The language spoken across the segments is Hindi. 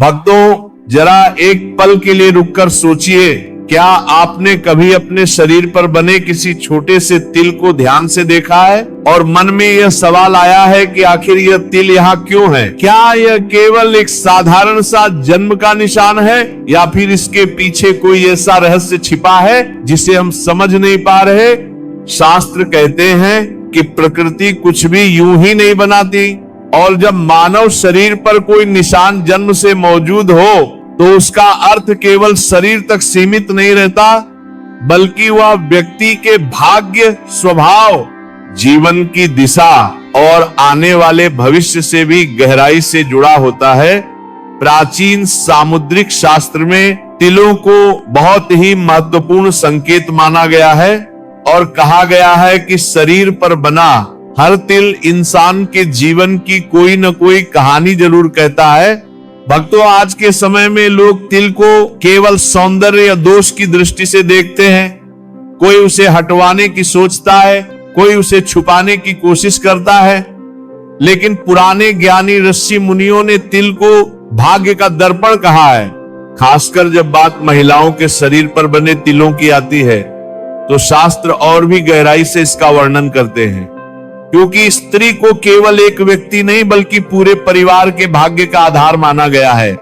भक्तों, जरा एक पल के लिए रुककर सोचिए, क्या आपने कभी अपने शरीर पर बने किसी छोटे से तिल को ध्यान से देखा है और मन में यह सवाल आया है कि आखिर यह तिल यहाँ क्यों है? क्या यह केवल एक साधारण सा जन्म का निशान है या फिर इसके पीछे कोई ऐसा रहस्य छिपा है जिसे हम समझ नहीं पा रहे? शास्त्र कहते हैं कि प्रकृति कुछ भी यूं ही नहीं बनाती, और जब मानव शरीर पर कोई निशान जन्म से मौजूद हो तो उसका अर्थ केवल शरीर तक सीमित नहीं रहता, बल्कि वह व्यक्ति के भाग्य, स्वभाव, जीवन की दिशा और आने वाले भविष्य से भी गहराई से जुड़ा होता है। प्राचीन सामुद्रिक शास्त्र में तिलों को बहुत ही महत्वपूर्ण संकेत माना गया है और कहा गया है कि शरीर पर बना हर तिल इंसान के जीवन की कोई न कोई कहानी जरूर कहता है। भक्तों, आज के समय में लोग तिल को केवल सौंदर्य या दोष की दृष्टि से देखते हैं। कोई उसे हटवाने की सोचता है, कोई उसे छुपाने की कोशिश करता है, लेकिन पुराने ज्ञानी ऋषि मुनियों ने तिल को भाग्य का दर्पण कहा है। खासकर जब बात महिलाओं के शरीर पर बने तिलों की आती है तो शास्त्र और भी गहराई से इसका वर्णन करते हैं, क्योंकि स्त्री को केवल एक व्यक्ति नहीं बल्कि पूरे परिवार के भाग्य का आधार माना गया है।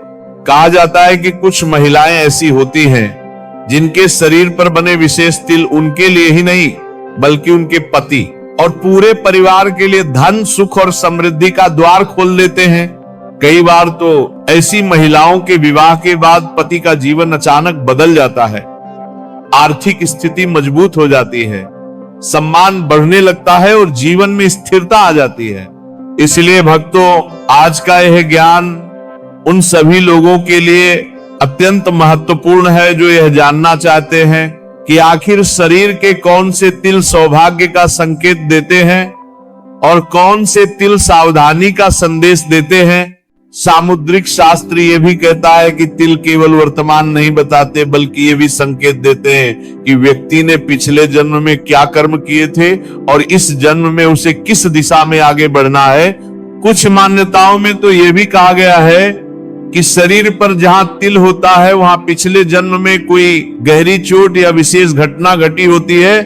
कहा जाता है कि कुछ महिलाएं ऐसी होती हैं जिनके शरीर पर बने विशेष तिल उनके लिए ही नहीं बल्कि उनके पति और पूरे परिवार के लिए धन, सुख और समृद्धि का द्वार खोल देते हैं। कई बार तो ऐसी महिलाओं के विवाह के बाद पति का जीवन अचानक बदल जाता है, आर्थिक स्थिति मजबूत हो जाती है, सम्मान बढ़ने लगता है और जीवन में स्थिरता आ जाती है। इसलिए भक्तों, आज का यह ज्ञान उन सभी लोगों के लिए अत्यंत महत्वपूर्ण है जो यह जानना चाहते हैं कि आखिर शरीर के कौन से तिल सौभाग्य का संकेत देते हैं और कौन से तिल सावधानी का संदेश देते हैं। सामुद्रिक शास्त्र ये भी कहता है कि तिल केवल वर्तमान नहीं बताते बल्कि ये भी संकेत देते हैं कि व्यक्ति ने पिछले जन्म में क्या कर्म किए थे और इस जन्म में उसे किस दिशा में आगे बढ़ना है। कुछ मान्यताओं में तो ये भी कहा गया है कि शरीर पर जहां तिल होता है वहां पिछले जन्म में कोई गहरी चोट या विशेष घटना घटी होती है।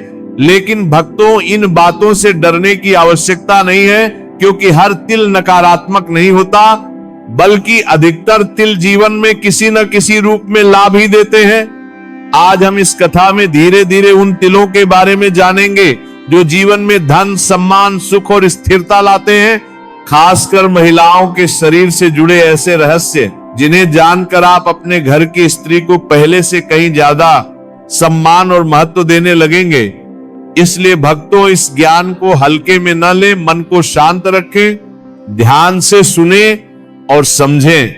लेकिन भक्तों, इन बातों से डरने की आवश्यकता नहीं है, क्योंकि हर तिल नकारात्मक नहीं होता, बल्कि अधिकतर तिल जीवन में किसी न किसी रूप में लाभ ही देते हैं। आज हम इस कथा में धीरे धीरे उन तिलों के बारे में जानेंगे जो जीवन में धन, सम्मान, सुख और स्थिरता लाते हैं। खासकर महिलाओं के शरीर से जुड़े ऐसे रहस्य जिन्हें जानकर आप अपने घर की स्त्री को पहले से कहीं ज्यादा सम्मान और महत्व देने लगेंगे। इसलिए भक्तों, इस ज्ञान को हल्के में न लें, मन को शांत रखें, ध्यान से सुने और समझें,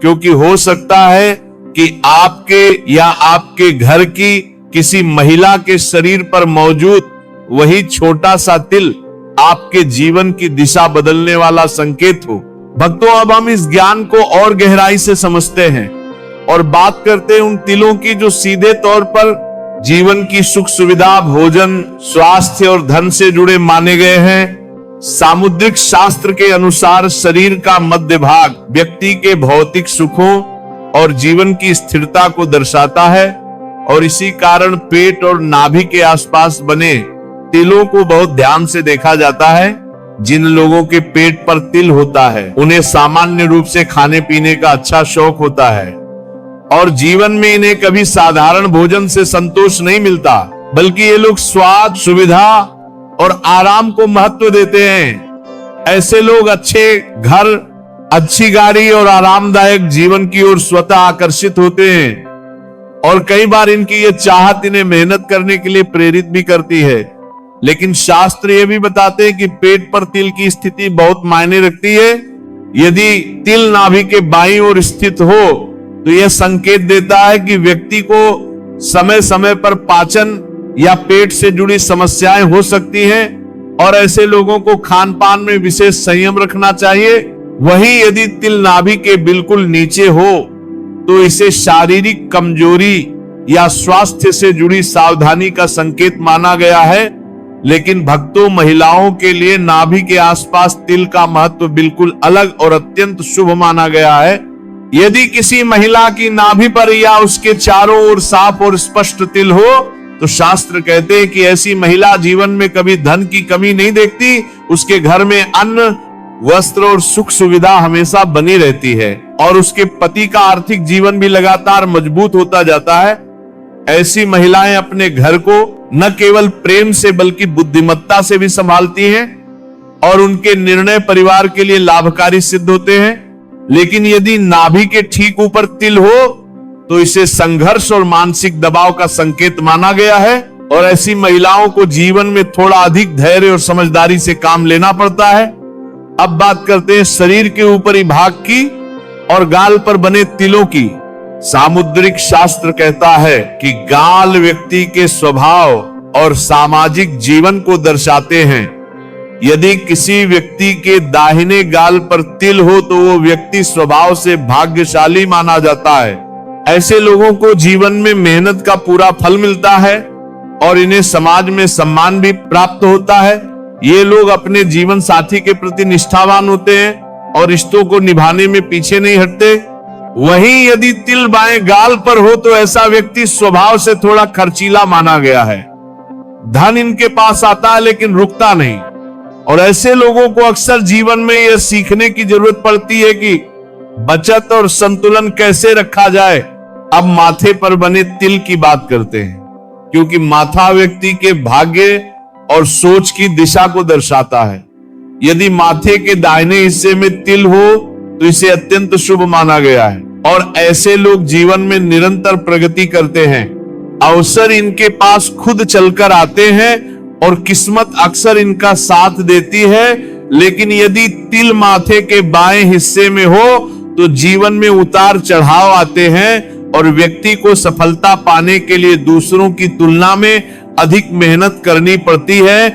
क्योंकि हो सकता है कि आपके या आपके घर की किसी महिला के शरीर पर मौजूद वही छोटा सा तिल आपके जीवन की दिशा बदलने वाला संकेत हो। भक्तों, अब हम इस ज्ञान को और गहराई से समझते हैं और बात करते हैं उन तिलों की जो सीधे तौर पर जीवन की सुख सुविधा, भोजन, स्वास्थ्य और धन से जुड़े माने गए हैं। सामुद्रिक शास्त्र के अनुसार शरीर का मध्य भाग व्यक्ति के भौतिक सुखों और जीवन की स्थिरता को दर्शाता है और इसी कारण पेट और नाभि के आसपास बने तिलों को बहुत ध्यान से देखा जाता है। जिन लोगों के पेट पर तिल होता है उन्हें सामान्य रूप से खाने पीने का अच्छा शौक होता है और जीवन में इन्हें कभी साधारण भोजन से संतोष नहीं मिलता, बल्कि ये लोग स्वाद, सुविधा और आराम को महत्व देते हैं। ऐसे लोग अच्छे घर, अच्छी गाड़ी और आरामदायक जीवन की ओर स्वतः आकर्षित होते हैं और कई बार इनकी ये चाहत इन्हें मेहनत करने के लिए प्रेरित भी करती है। लेकिन शास्त्र ये भी बताते हैं कि पेट पर तिल की स्थिति बहुत मायने रखती है। यदि तिल नाभि के बाईं ओर स्थित हो तो यह संकेत देता है कि व्यक्ति को समय समय पर पाचन या पेट से जुड़ी समस्याएं हो सकती हैं और ऐसे लोगों को खान पान में विशेष संयम रखना चाहिए। वहीं यदि तिल नाभि के बिल्कुल नीचे हो तो इसे शारीरिक कमजोरी या स्वास्थ्य से जुड़ी सावधानी का संकेत माना गया है। लेकिन भक्तों, महिलाओं के लिए नाभि के आसपास तिल का महत्व बिल्कुल अलग और अत्यंत शुभ माना गया है। यदि किसी महिला की नाभि पर या उसके चारों ओर साफ और स्पष्ट तिल हो तो शास्त्र कहते हैं कि ऐसी महिला जीवन में कभी धन की कमी नहीं देखती, उसके घर में अन्न, वस्त्र और सुख सुविधा हमेशा बनी रहती है और उसके पति का आर्थिक जीवन भी लगातार मजबूत होता जाता है। ऐसी महिलाएं अपने घर को न केवल प्रेम से बल्कि बुद्धिमत्ता से भी संभालती हैं और उनके निर्णय परिवार के लिए लाभकारी सिद्ध होते हैं। लेकिन यदि नाभि के ठीक ऊपर तिल हो तो इसे संघर्ष और मानसिक दबाव का संकेत माना गया है और ऐसी महिलाओं को जीवन में थोड़ा अधिक धैर्य और समझदारी से काम लेना पड़ता है। अब बात करते हैं शरीर के ऊपरी भाग की और गाल पर बने तिलों की। सामुद्रिक शास्त्र कहता है कि गाल व्यक्ति के स्वभाव और सामाजिक जीवन को दर्शाते हैं। यदि किसी व्यक्ति के दाहिने गाल पर तिल हो तो वो व्यक्ति स्वभाव से भाग्यशाली माना जाता है। ऐसे लोगों को जीवन में मेहनत का पूरा फल मिलता है और इन्हें समाज में सम्मान भी प्राप्त होता है। ये लोग अपने जीवन साथी के प्रति निष्ठावान होते हैं और रिश्तों को निभाने में पीछे नहीं हटते। वहीं यदि तिल बाएं गाल पर हो तो ऐसा व्यक्ति स्वभाव से थोड़ा खर्चीला माना गया है। धन इनके पास आता है लेकिन रुकता नहीं और ऐसे लोगों को अक्सर जीवन में यह सीखने की जरूरत पड़ती है कि बचत और संतुलन कैसे रखा जाए। अब माथे पर बने तिल की बात करते हैं, क्योंकि माथा व्यक्ति के भाग्य और सोच की दिशा को दर्शाता है। यदि माथे के दाहिने हिस्से में तिल हो तो इसे अत्यंत शुभ माना गया है और ऐसे लोग जीवन में निरंतर प्रगति करते हैं। अवसर इनके पास खुद चलकर आते हैं और किस्मत अक्सर इनका साथ देती है। लेकिन यदि तिल माथे के बाएं हिस्से में हो तो जीवन में उतार चढ़ाव आते हैं और व्यक्ति को सफलता पाने के लिए दूसरों की तुलना में अधिक मेहनत करनी पड़ती है।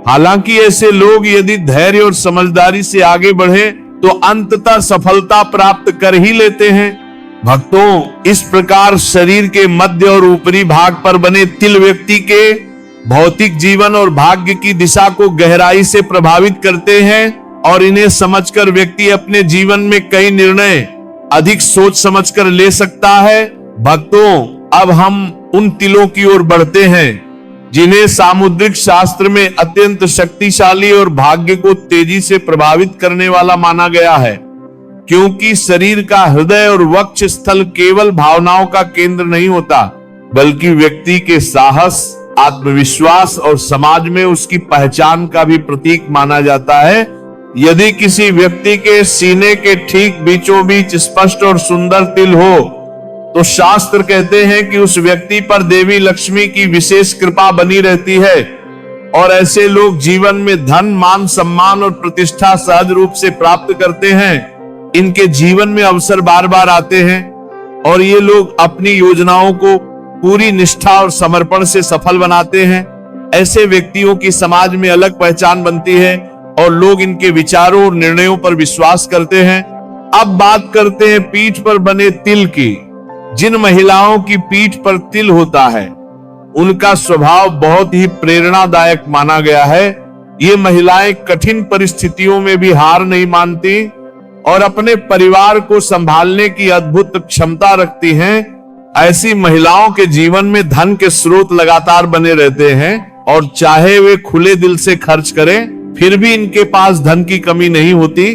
हालांकि ऐसे लोग यदि धैर्य और समझदारी से आगे बढ़े तो अंततः सफलता प्राप्त कर ही लेते हैं। भक्तों, इस प्रकार शरीर के मध्य और ऊपरी भाग पर बने तिल व्यक्ति के भौतिक जीवन और भाग्य की दिशा को गहराई से प्रभावित करते हैं और इन्हें समझकर व्यक्ति अपने जीवन में कई निर्णय अधिक सोच समझकर ले सकता है। भक्तों, अब हम उन तिलों की ओर बढ़ते हैं जिन्हें सामुद्रिक शास्त्र में अत्यंत शक्तिशाली और भाग्य को तेजी से प्रभावित करने वाला माना गया है, क्योंकि शरीर का हृदय और वक्ष स्थल केवल भावनाओं का केंद्र नहीं होता बल्कि व्यक्ति के साहस, आत्मविश्वास और समाज में उसकी पहचान का भी प्रतीक माना जाता है। यदि किसी व्यक्ति के सीने के ठीक बीचों बीच स्पष्ट और सुंदर तिल हो तो शास्त्र कहते हैं कि उस व्यक्ति पर देवी लक्ष्मी की विशेष कृपा बनी रहती है और ऐसे लोग जीवन में धन, मान, सम्मान और प्रतिष्ठा सहज रूप से प्राप्त करते हैं। इनके जीवन में अवसर बार बार आते हैं और ये लोग अपनी योजनाओं को पूरी निष्ठा और समर्पण से सफल बनाते हैं। ऐसे व्यक्तियों की समाज में अलग पहचान बनती है और लोग इनके विचारों और निर्णयों पर विश्वास करते हैं। अब बात करते हैं पीठ पर बने तिल की। जिन महिलाओं की पीठ पर तिल होता है उनका स्वभाव बहुत ही प्रेरणादायक माना गया है। ये महिलाएं कठिन परिस्थितियों में भी हार नहीं मानती और अपने परिवार को संभालने की अद्भुत क्षमता रखती हैं। ऐसी महिलाओं के जीवन में धन के स्रोत लगातार बने रहते हैं और चाहे वे खुले दिल से खर्च करें फिर भी इनके पास धन की कमी नहीं होती।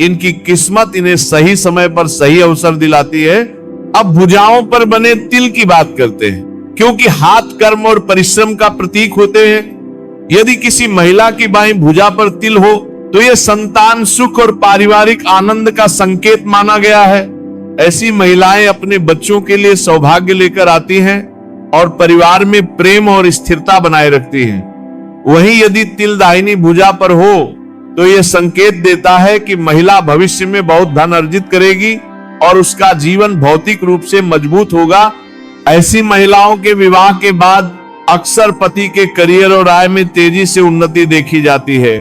इनकी किस्मत इन्हें सही समय पर सही अवसर दिलाती है। अब भुजाओं पर बने तिल की बात करते हैं, क्योंकि हाथ कर्म और परिश्रम का प्रतीक होते हैं। यदि किसी महिला की बाईं भुजा पर तिल हो तो यह संतान सुख और पारिवारिक आनंद का संकेत माना गया है। ऐसी महिलाएं अपने बच्चों के लिए सौभाग्य लेकर आती हैं और परिवार में प्रेम और स्थिरता बनाए रखती हैं। वहीं यदि तिल दाहिनी भुजा पर हो तो यह संकेत देता है कि महिला भविष्य में बहुत धन अर्जित करेगी और उसका जीवन भौतिक रूप से मजबूत होगा। ऐसी महिलाओं के विवाह के बाद अक्सर पति के करियर और आय में तेजी से उन्नति देखी जाती है।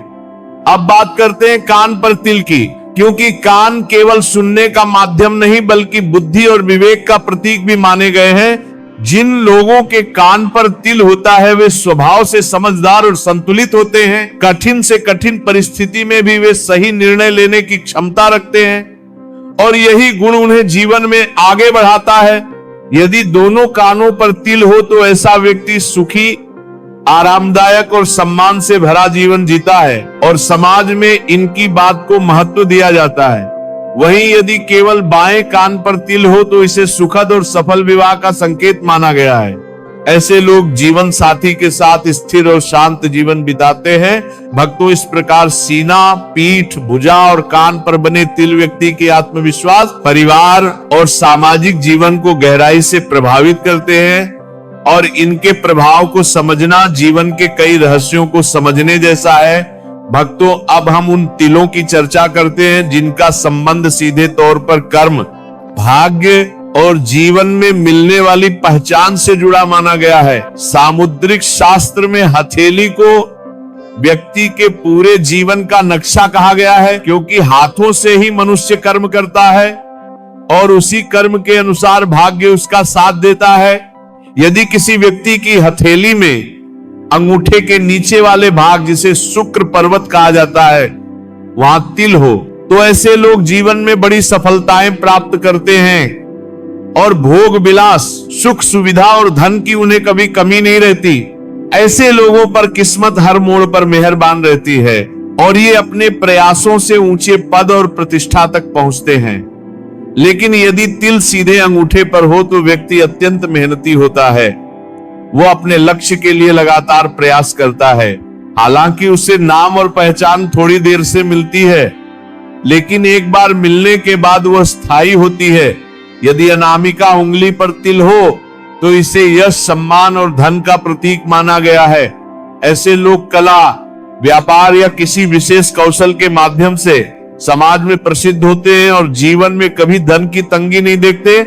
अब बात करते हैं कान पर तिल की, क्योंकि कान केवल सुनने का माध्यम नहीं बल्कि बुद्धि और विवेक का प्रतीक भी माने गए हैं। जिन लोगों के कान पर तिल होता है वे स्वभाव से समझदार और संतुलित होते हैं। कठिन से कठिन परिस्थिति में भी वे सही निर्णय लेने की क्षमता रखते हैं और यही गुण उन्हें जीवन में आगे बढ़ाता है। यदि दोनों कानों पर तिल हो तो ऐसा व्यक्ति सुखी, आरामदायक और सम्मान से भरा जीवन जीता है और समाज में इनकी बात को महत्व दिया जाता है। वहीं यदि केवल बाएं कान पर तिल हो तो इसे सुखद और सफल विवाह का संकेत माना गया है। ऐसे लोग जीवन साथी के साथ स्थिर और शांत जीवन बिताते हैं। भक्तों, इस प्रकार सीना, पीठ, भुजा और कान पर बने तिल व्यक्ति के आत्मविश्वास, परिवार और सामाजिक जीवन को गहराई से प्रभावित करते हैं और इनके प्रभाव को समझना जीवन के कई रहस्यों को समझने जैसा है। भक्तों, अब हम उन तिलों की चर्चा करते हैं जिनका संबंध सीधे तौर पर कर्म, भाग्य और जीवन में मिलने वाली पहचान से जुड़ा माना गया है। सामुद्रिक शास्त्र में हथेली को व्यक्ति के पूरे जीवन का नक्शा कहा गया है, क्योंकि हाथों से ही मनुष्य कर्म करता है और उसी कर्म के अनुसार भाग्य उसका साथ देता है। यदि किसी व्यक्ति की हथेली में अंगूठे के नीचे वाले भाग, जिसे शुक्र पर्वत कहा जाता है, वहां तिल हो तो ऐसे लोग जीवन में बड़ी सफलताएं प्राप्त करते हैं और भोग विलास, सुख सुविधा और धन की उन्हें कभी कमी नहीं रहती। ऐसे लोगों पर किस्मत हर मोड़ पर मेहरबान रहती है और ये अपने प्रयासों से ऊंचे पद और प्रतिष्ठा तक पहुंचते हैं। लेकिन यदि तिल सीधे अंगूठे पर हो तो व्यक्ति अत्यंत मेहनती होता है। वो अपने लक्ष्य के लिए लगातार प्रयास करता है। हालांकि उसे नाम और पहचान थोड़ी देर से मिलती है, लेकिन एक बार मिलने के बाद वह स्थायी होती है। यदि अनामिका उंगली पर तिल हो तो इसे यश, सम्मान और धन का प्रतीक माना गया है। ऐसे लोग कला, व्यापार या किसी विशेष कौशल के माध्यम से समाज में प्रसिद्ध होते हैं और जीवन में कभी धन की तंगी नहीं देखते।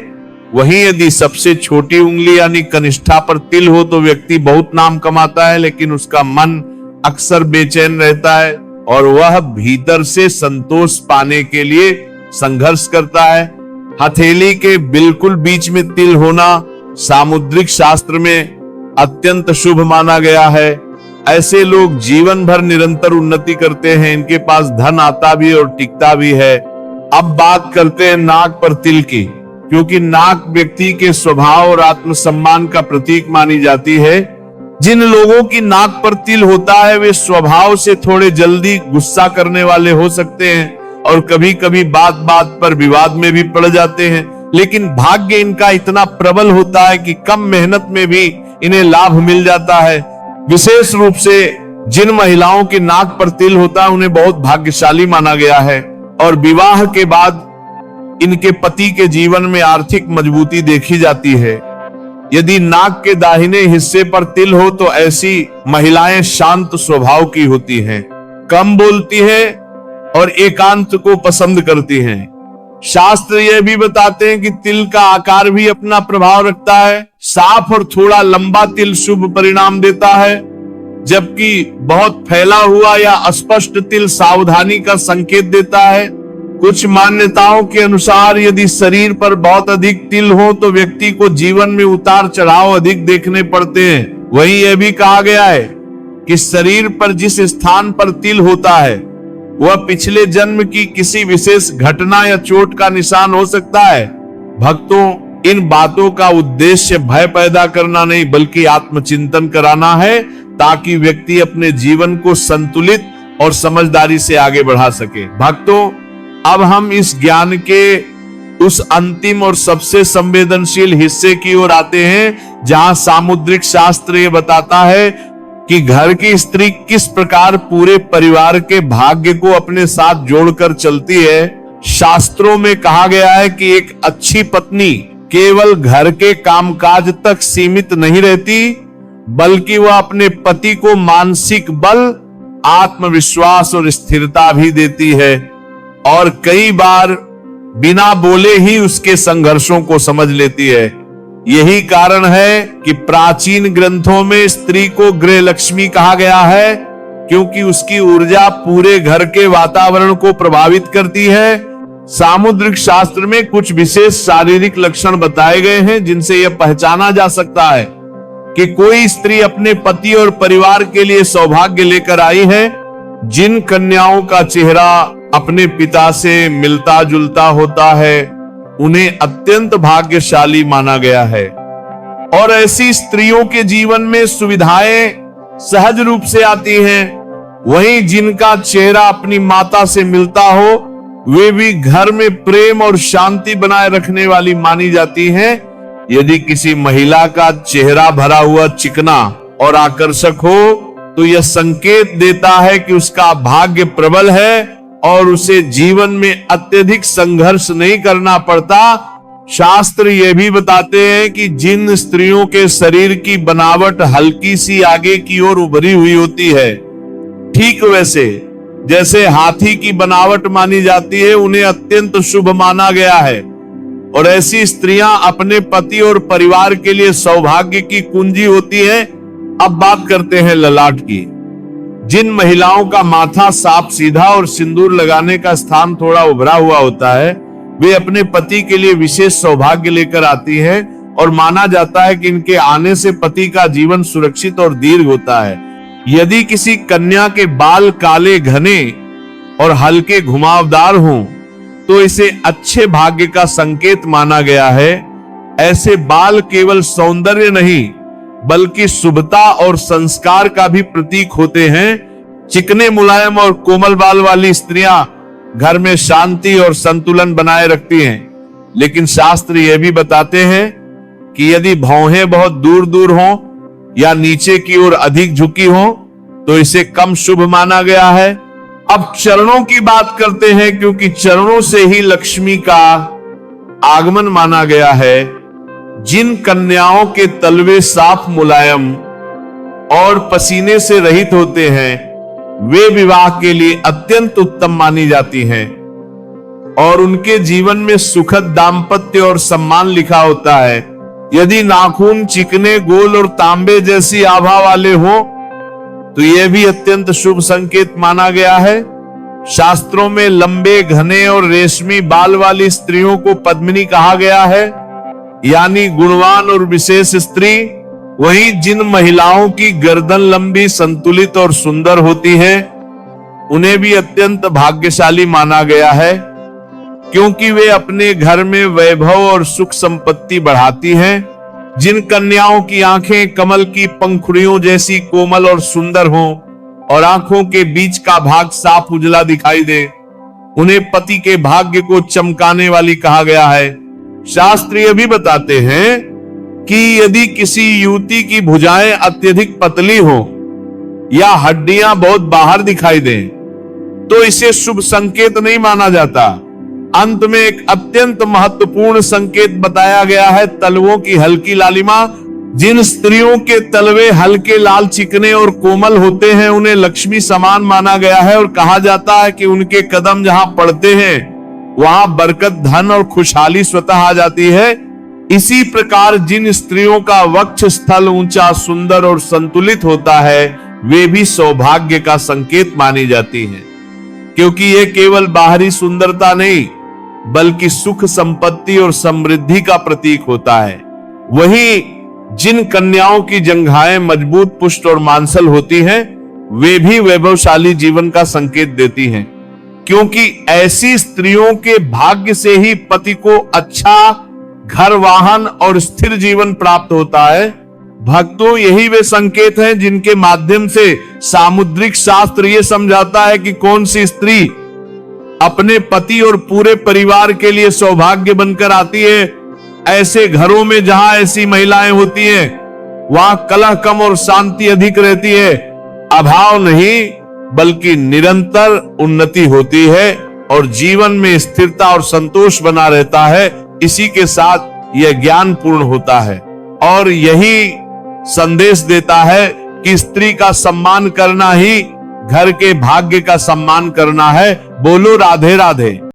वहीं यदि सबसे छोटी उंगली यानी कनिष्ठा पर तिल हो तो व्यक्ति बहुत नाम कमाता है, लेकिन उसका मन अक्सर बेचैन रहता है और वह भीतर से संतोष पाने के लिए संघर्ष करता है। हथेली के बिल्कुल बीच में तिल होना सामुद्रिक शास्त्र में अत्यंत शुभ माना गया है। ऐसे लोग जीवन भर निरंतर उन्नति करते हैं। इनके पास धन आता भी और टिकता भी है। अब बात करते हैं नाक पर तिल की, क्योंकि नाक व्यक्ति के स्वभाव और आत्मसम्मान का प्रतीक मानी जाती है। जिन लोगों की नाक पर तिल होता है वे स्वभाव से थोड़े जल्दी गुस्सा करने वाले हो सकते हैं और कभी कभी बात बात पर विवाद में भी पड़ जाते हैं, लेकिन भाग्य इनका इतना प्रबल होता है कि कम मेहनत में भी इन्हें लाभ मिल जाता है। विशेष रूप से जिन महिलाओं की नाक पर तिल होता है उन्हें बहुत भाग्यशाली माना गया है और विवाह के बाद इनके पति के जीवन में आर्थिक मजबूती देखी जाती है। यदि नाक के दाहिने हिस्से पर तिल हो तो ऐसी महिलाएं शांत स्वभाव की होती हैं, कम बोलती हैं और एकांत को पसंद करती हैं। शास्त्र यह भी बताते हैं कि तिल का आकार भी अपना प्रभाव रखता है। साफ और थोड़ा लंबा तिल शुभ परिणाम देता है, जबकि बहुत फैला हुआ या अस्पष्ट तिल सावधानी का संकेत देता है। कुछ मान्यताओं के अनुसार यदि शरीर पर बहुत अधिक तिल हो तो व्यक्ति को जीवन में उतार चढ़ाव अधिक देखने पड़ते हैं। वहीं यह भी कहा गया है कि शरीर पर जिस स्थान पर तिल होता है वह पिछले जन्म की किसी विशेष घटना या चोट का निशान हो सकता है। भक्तों, इन बातों का उद्देश्य भय पैदा करना नहीं बल्कि आत्मचिंतन कराना है, ताकि व्यक्ति अपने जीवन को संतुलित और समझदारी से आगे बढ़ा सके। भक्तों, अब हम इस ज्ञान के उस अंतिम और सबसे संवेदनशील हिस्से की ओर आते हैं, जहां सामुद्रिक शास्त्र ये बताता है कि घर की स्त्री किस प्रकार पूरे परिवार के भाग्य को अपने साथ जोड़कर चलती है। शास्त्रों में कहा गया है कि एक अच्छी पत्नी केवल घर के कामकाज तक सीमित नहीं रहती, बल्कि वह अपने पति को मानसिक बल, आत्मविश्वास और स्थिरता भी देती है और कई बार बिना बोले ही उसके संघर्षों को समझ लेती है। यही कारण है कि प्राचीन ग्रंथों में स्त्री को गृह लक्ष्मी कहा गया है, क्योंकि उसकी ऊर्जा पूरे घर के वातावरण को प्रभावित करती है। सामुद्रिक शास्त्र में कुछ विशेष शारीरिक लक्षण बताए गए हैं जिनसे यह पहचाना जा सकता है कि कोई स्त्री अपने पति और परिवार के लिए सौभाग्य लेकर आई है। जिन कन्याओं का चेहरा अपने पिता से मिलता जुलता होता है, उन्हें अत्यंत भाग्यशाली माना गया है। और ऐसी स्त्रियों के जीवन में सुविधाएं सहज रूप से आती हैं। वहीं जिनका चेहरा अपनी माता से मिलता हो, वे भी घर में प्रेम और शांति बनाए रखने वाली मानी जाती हैं। यदि किसी महिला का चेहरा भरा हुआ चिकना और आकर्षक हो, तो यह संकेत देता है कि उसका भाग्य प्रबल है और उसे जीवन में अत्यधिक संघर्ष नहीं करना पड़ता। शास्त्र ये भी बताते हैं कि जिन स्त्रियों के शरीर की बनावट हल्की सी आगे की ओर उभरी हुई होती है, ठीक वैसे जैसे हाथी की बनावट मानी जाती है, उन्हें अत्यंत शुभ माना गया है। और ऐसी स्त्रियां अपने पति और परिवार के लिए सौभाग्य की कुंजी होती हैं। अब बात करते हैं ललाट की। जिन महिलाओं का माथा साफ सीधा और सिंदूर लगाने का स्थान थोड़ा उभरा हुआ होता है, वे अपने पति के लिए विशेष सौभाग्य लेकर आती हैं और माना जाता है कि इनके आने से पति का जीवन सुरक्षित और दीर्घ होता है। यदि किसी कन्या के बाल काले घने और हल्के घुमावदार हों, तो इसे अच्छे भाग्य का संकेत माना गया है। ऐसे बाल केवल सौंदर्य नहीं, बल्कि शुभता और संस्कार का भी प्रतीक होते हैं। चिकने, मुलायम और कोमल बाल वाली स्त्रियां घर में शांति और संतुलन बनाए रखती हैं। लेकिन शास्त्र यह भी बताते हैं कि यदि भौहें बहुत दूर दूर हों या नीचे की ओर अधिक झुकी हों, तो इसे कम शुभ माना गया है। अब चरणों की बात करते हैं, क्योंकि चरणों से ही लक्ष्मी का आगमन माना गया है। जिन कन्याओं के तलवे साफ, मुलायम और पसीने से रहित होते हैं, वे विवाह के लिए अत्यंत उत्तम मानी जाती हैं और उनके जीवन में सुखद दाम्पत्य और सम्मान लिखा होता है। यदि नाखून चिकने, गोल और तांबे जैसी आभा वाले हों, तो यह भी अत्यंत शुभ संकेत माना गया है। शास्त्रों में लंबे, घने और रेशमी बाल वाली स्त्रियों को पद्मिनी कहा गया है, यानी गुणवान और विशेष स्त्री। वहीं जिन महिलाओं की गर्दन लंबी, संतुलित और सुंदर होती है, उन्हें भी अत्यंत भाग्यशाली माना गया है, क्योंकि वे अपने घर में वैभव और सुख संपत्ति बढ़ाती हैं। जिन कन्याओं की आंखें कमल की पंखुड़ियों जैसी कोमल और सुंदर हों और आंखों के बीच का भाग साफ उजला दिखाई दे, उन्हें पति के भाग्य को चमकाने वाली कहा गया है। शास्त्र ये भी बताते हैं कि यदि किसी युवती की भुजाएं अत्यधिक पतली हो या हड्डियां बहुत बाहर दिखाई दें, तो इसे शुभ संकेत नहीं माना जाता। अंत में एक अत्यंत महत्वपूर्ण संकेत बताया गया है, तलवों की हल्की लालिमा। जिन स्त्रियों के तलवे हल्के, लाल, चिकने और कोमल होते हैं, उन्हें लक्ष्मी समान माना गया है और कहा जाता है कि उनके कदम जहां पड़ते हैं, वहां बरकत, धन और खुशहाली स्वतः आ जाती है। इसी प्रकार जिन स्त्रियों का वक्ष स्थल ऊंचा, सुंदर और संतुलित होता है, वे भी सौभाग्य का संकेत मानी जाती हैं, क्योंकि ये केवल बाहरी सुंदरता नहीं, बल्कि सुख, संपत्ति और समृद्धि का प्रतीक होता है। वहीं जिन कन्याओं की जंघाएं मजबूत, पुष्ट और मांसल होती हैं, वे भी वैभवशाली जीवन का संकेत देती हैं, क्योंकि ऐसी स्त्रियों के भाग्य से ही पति को अच्छा घर, वाहन और स्थिर जीवन प्राप्त होता है। भक्तों, यही वे संकेत हैं जिनके माध्यम से सामुद्रिक शास्त्र ये समझाता है कि कौन सी स्त्री अपने पति और पूरे परिवार के लिए सौभाग्य बनकर आती है। ऐसे घरों में जहां ऐसी महिलाएं होती हैं, वहां कलह कम और शांति अधिक रहती है। अभाव नहीं, बल्कि निरंतर उन्नति होती है और जीवन में स्थिरता और संतोष बना रहता है। इसी के साथ यह ज्ञान पूर्ण होता है और यही संदेश देता है कि स्त्री का सम्मान करना ही घर के भाग्य का सम्मान करना है। बोलो राधे राधे।